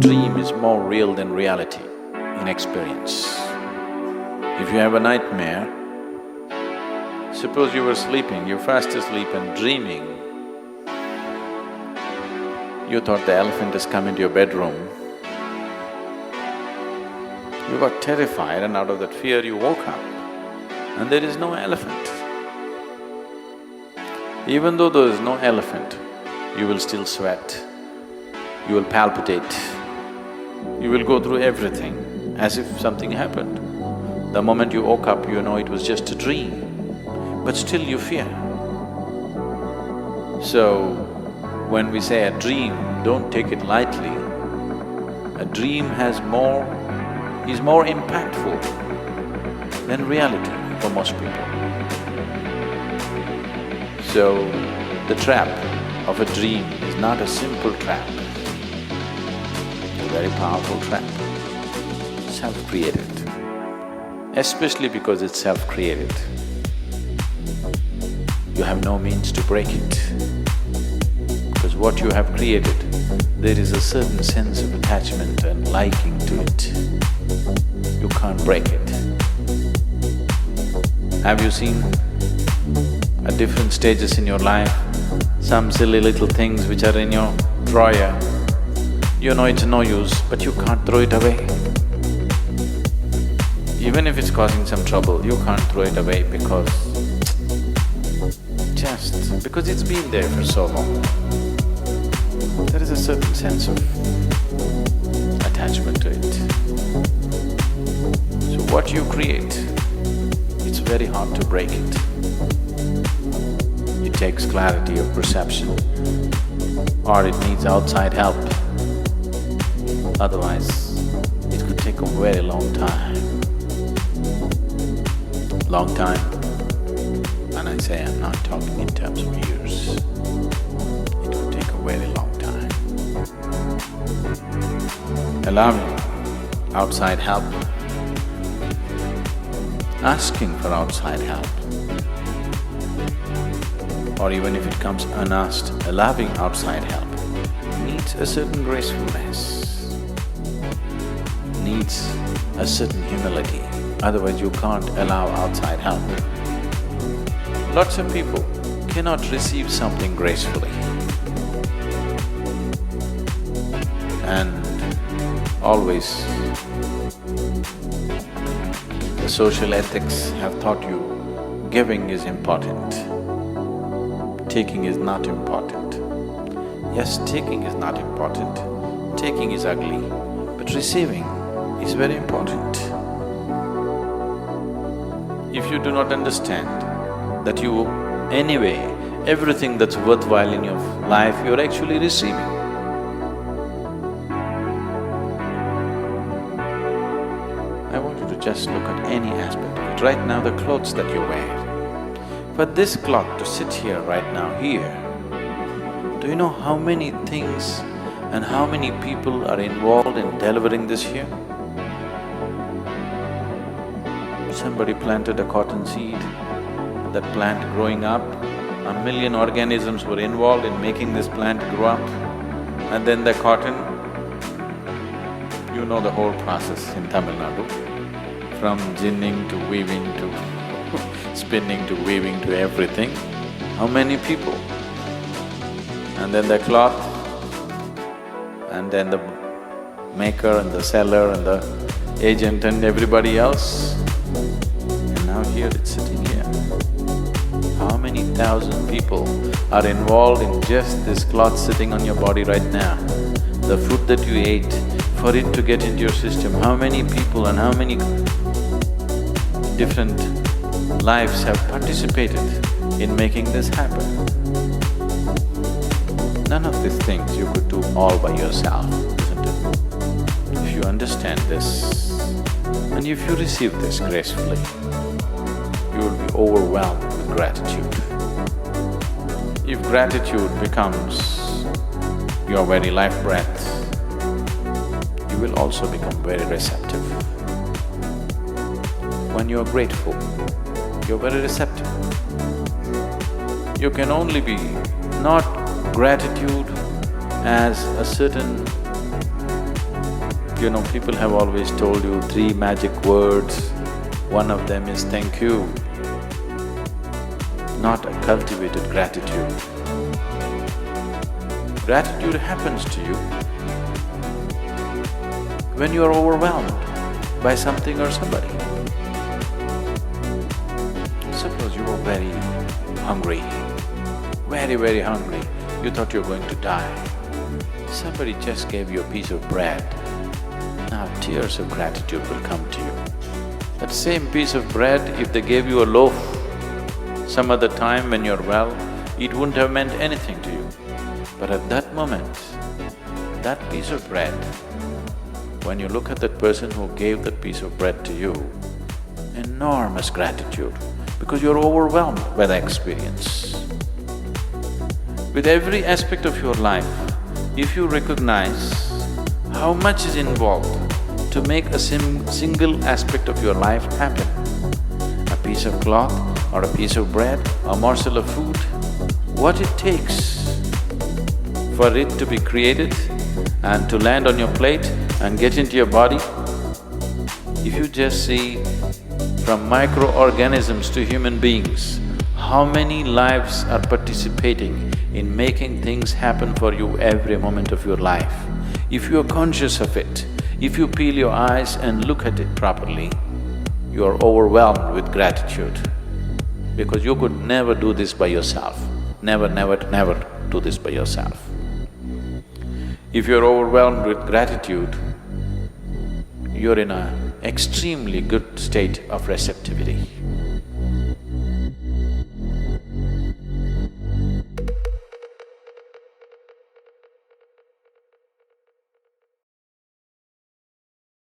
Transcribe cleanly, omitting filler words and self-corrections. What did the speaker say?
Dream is more real than reality in experience. If you have a nightmare, suppose you were sleeping, you're fast asleep and dreaming, you thought the elephant has come into your bedroom, you got terrified and out of that fear you woke up and there is no elephant. Even though there is no elephant, you will still sweat, you will palpitate, you will go through everything as if something happened. The moment you woke up, you know it was just a dream, but still you fear. So, when we say a dream, don't take it lightly. A dream is more impactful than reality for most people. So, the trap of a dream is not a simple trap, it's a very powerful trap, self-created. Especially because it's self-created, you have no means to break it. Because what you have created, there is a certain sense of attachment and liking to it. You can't break it. Have you seen at different stages in your life, some silly little things which are in your drawer? You know it's no use, but you can't throw it away. Even if it's causing some trouble, you can't throw it away because… just because it's been there for so long. There is a certain sense of attachment to it. So what you create, it's very hard to break it. It takes clarity of perception or it needs outside help. Otherwise, it could take a very long time. Long time, and I say I'm not talking in terms of years. It could take a very long time. Allowing outside help, asking for outside help, or even if it comes unasked, allowing outside help needs a certain gracefulness, needs a certain humility. Otherwise you can't allow outside help. Lots of people cannot receive something gracefully. And always the social ethics have taught you giving is important, taking is not important. Yes, taking is not important, taking is ugly, but receiving is very important. If you do not understand that you… anyway, everything that's worthwhile in your life, you're actually receiving. I want you to just look at any aspect of it. Right now, the clothes that you wear. For this cloth to sit here right now, here, do you know how many things and how many people are involved in delivering this here? Somebody planted a cotton seed, that plant growing up, 1,000,000 organisms were involved in making this plant grow up, and then the cotton, you know the whole process in Tamil Nadu, from ginning to weaving to spinning to weaving to everything. How many people? And then the cloth, and then the maker and the seller and the agent and everybody else. Now here it's sitting here. How many thousand people are involved in just this cloth sitting on your body right now? The food that you ate, for it to get into your system, how many people and how many different lives have participated in making this happen? None of these things you could do all by yourself, isn't it? If you understand this and if you receive this gracefully, you will be overwhelmed with gratitude. If gratitude becomes your very life breath, you will also become very receptive. When you are grateful, you're very receptive. You can only be not gratitude as a certain You know, people have always told you 3 magic words. One of them is thank you, not a cultivated gratitude. Gratitude happens to you when you are overwhelmed by something or somebody. Suppose you were very hungry, very hungry, you thought you were going to die. Somebody just gave you a piece of bread. Now tears of gratitude will come to you. That same piece of bread, if they gave you a loaf some other time when you're well, it wouldn't have meant anything to you. But at that moment, that piece of bread, when you look at that person who gave that piece of bread to you, enormous gratitude, because you're overwhelmed by the experience. With every aspect of your life, if you recognize how much is involved to make a single aspect of your life happen, a piece of cloth or a piece of bread, a morsel of food, what it takes for it to be created and to land on your plate and get into your body, if you just see from microorganisms to human beings, how many lives are participating in making things happen for you every moment of your life. If you are conscious of it, if you peel your eyes and look at it properly, you are overwhelmed with gratitude, because you could never do this by yourself. Never do this by yourself. If you're overwhelmed with gratitude, you're in an extremely good state of receptivity.